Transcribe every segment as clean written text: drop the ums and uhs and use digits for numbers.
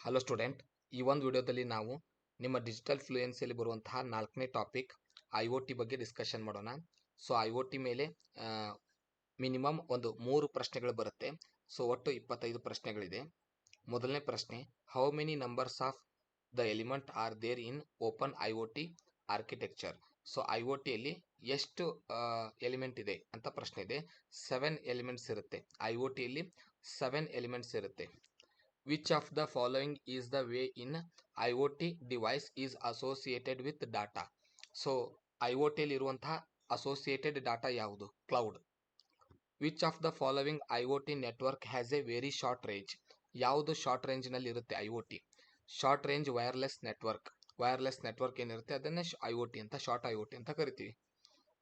Hello student, ಈ ಒಂದು ವಿಡಿಯೋದಲ್ಲಿ ನಾವು ನಿಮ್ಮ ಡಿಜಿಟಲ್ ಫ್ಲೂಯೆನ್ಸಿಯಲ್ಲಿ ಬರುವಂತಹ 4ನೇ ಟಾಪಿಕ್ ಐಒಟಿ ಬಗ್ಗೆ ಡಿಸ್ಕಷನ್ ಮಾಡೋಣ. ಸೊ ಐಒಟಿ ಮೇಲೆ ಮಿನಿಮಮ್ ಒಂದು 3 ಪ್ರಶ್ನೆಗಳು ಬರುತ್ತೆ. ಸೊ ಒಟ್ಟು 25 ಪ್ರಶ್ನೆಗಳಿದೆ. ಮೊದಲನೇ ಪ್ರಶ್ನೆ, how many numbers of the element are there in open IoT architecture. So ಐಒಟಿಯಲ್ಲಿ ಎಷ್ಟು ಎಲಿಮೆಂಟ್ ಇದೆ ಅಂತ ಪ್ರಶ್ನೆ ಇದೆ. 7 ಎಲಿಮೆಂಟ್ಸ್ ಇರುತ್ತೆ. ಐಒಟಿಯಲ್ಲಿ 7 ಎಲಿಮೆಂಟ್ಸ್ ಇರುತ್ತೆ. Which of the following is the way in IoT device is associated with data? So IoT ಇರುವಂತಹ associated data ಯಾವುದು? Cloud. Which of the following IoT network has a very short range? ಯಾವುದು short range ನಲ್ಲಿ ಇರುತ್ತೆ IoT? Short range wireless network. Wireless network ಏನಿರುತ್ತೆ ಅದನ್ನೇ IoT ಅಂತ, short IoT ಅಂತ ಕರಿತೀವಿ.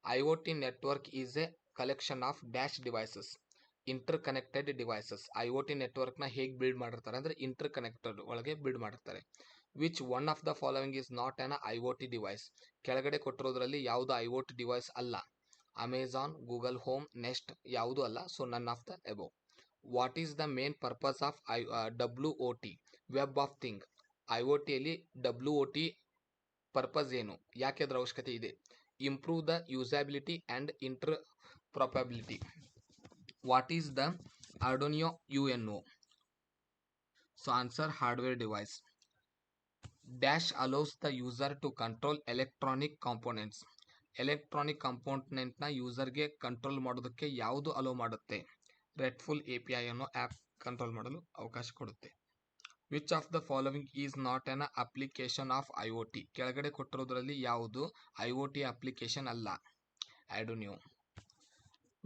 IoT network is a collection of dash devices. Interconnected devices. IoT ನೆಟ್ವರ್ಕ್ನ ಹೇಗೆ ಬಿಲ್ಡ್ ಮಾಡಿರ್ತಾರೆ ಅಂದರೆ ಇಂಟರ್ ಕನೆಕ್ಟೆಡ್ ಒಳಗೆ ಬಿಲ್ಡ್ ಮಾಡಿರ್ತಾರೆ. Which one of the following is not an IoT device. ಕೆಳಗಡೆ ಕೊಟ್ಟಿರೋದ್ರಲ್ಲಿ ಯಾವುದು ಐಒಟಿ ಡಿವೈಸ್ ಅಲ್ಲ? ಅಮೆಜಾನ್, ಗೂಗಲ್ ಹೋಮ್, ನೆಸ್ಟ್ ಯಾವುದು ಅಲ್ಲ. So none of the above. What is the main purpose of WOT, web of thing. ಐಒಟಿಯಲ್ಲಿ WOT purpose ಏನು, ಯಾಕೆ ಅದರ ಅವಶ್ಯಕತೆ ಇದೆ? Improve the usability and interoperability. What is the Arduino UNO? So answer, hardware device. Dash allows the user to control electronic components. Electronic ಕಾಂಪೋನೆಂಟ್ನ ಯೂಸರ್ಗೆ control ಮಾಡೋದಕ್ಕೆ ಯಾವುದು ಅಲೋ ಮಾಡುತ್ತೆ? ರೆಡ್ಫುಲ್ API ಅನ್ನೋ ಆ್ಯಪ್ ಕಂಟ್ರೋಲ್ ಮಾಡಲು ಅವಕಾಶ ಕೊಡುತ್ತೆ. Which of the following is not an application of IoT. ಕೆಳಗಡೆ ಕೊಟ್ಟಿರೋದ್ರಲ್ಲಿ ಯಾವುದು ಐಒಟಿ ಅಪ್ಲಿಕೇಶನ್ ಅಲ್ಲ? Arduino.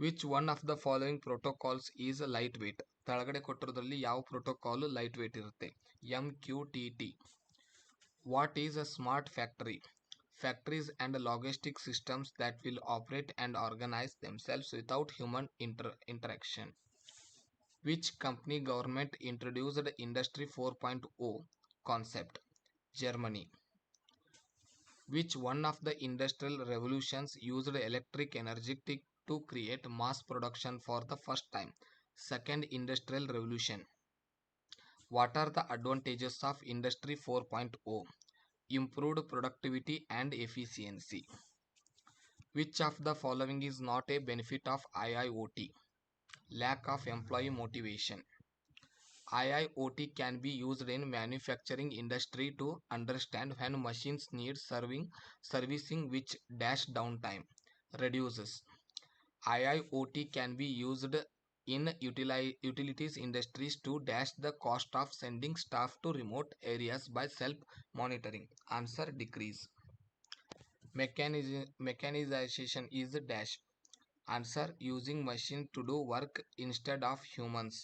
Which one of the following protocols is lightweight. ಕೆಳಗಡೆ ಕೊಟ್ಟಿರೋದ್ರಲ್ಲಿ ಯಾವ ಪ್ರೋಟೋಕಾಲ್ ಲೈಟ್ ವೇಟ್ ಇರುತ್ತೆ? MQTT. What is a smart factory? Factories and logistic systems that will operate and organize themselves without human interaction. Which company government introduced Industry 4.0 concept? Germany. Which one of the industrial revolutions used electric energy to create mass production for the first time? Second industrial revolution. What are the advantages of Industry 4.0? Improved productivity and efficiency. Which of the following is not a benefit of IIoT? Lack of employee motivation. IIoT can be used in manufacturing industry to understand when machines need servicing which dash downtime reduces. IIoT can be used in utilities industries to dash the cost of sending staff to remote areas by self-monitoring. Answer, decrease. Mechanization is dash. Answer, using machine to do work instead of humans.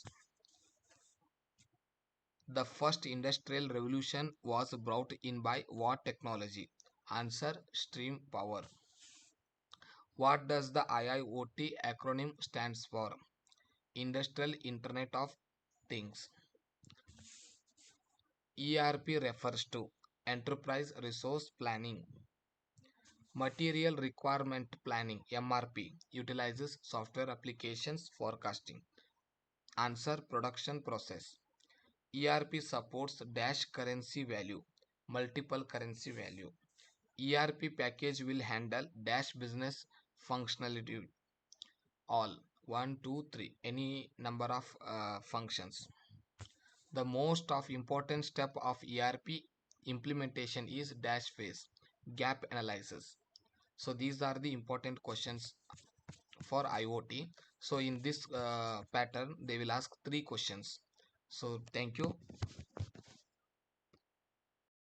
The first industrial revolution was brought in by what technology? Answer, steam power. What does the IIoT acronym stands for? Industrial Internet of Things. ERP refers to Enterprise Resource Planning. Material Requirement Planning, MRP, utilizes software applications forecasting. Answer, production process. ERP supports dash currency value, multiple currency value. ERP package will handle dash business functionality, all 1 2 3, any number of functions. The most of important step of ERP implementation is dash phase, gap analysis. So these are the important questions for IoT. So in this pattern they will ask 3 questions. So thank you.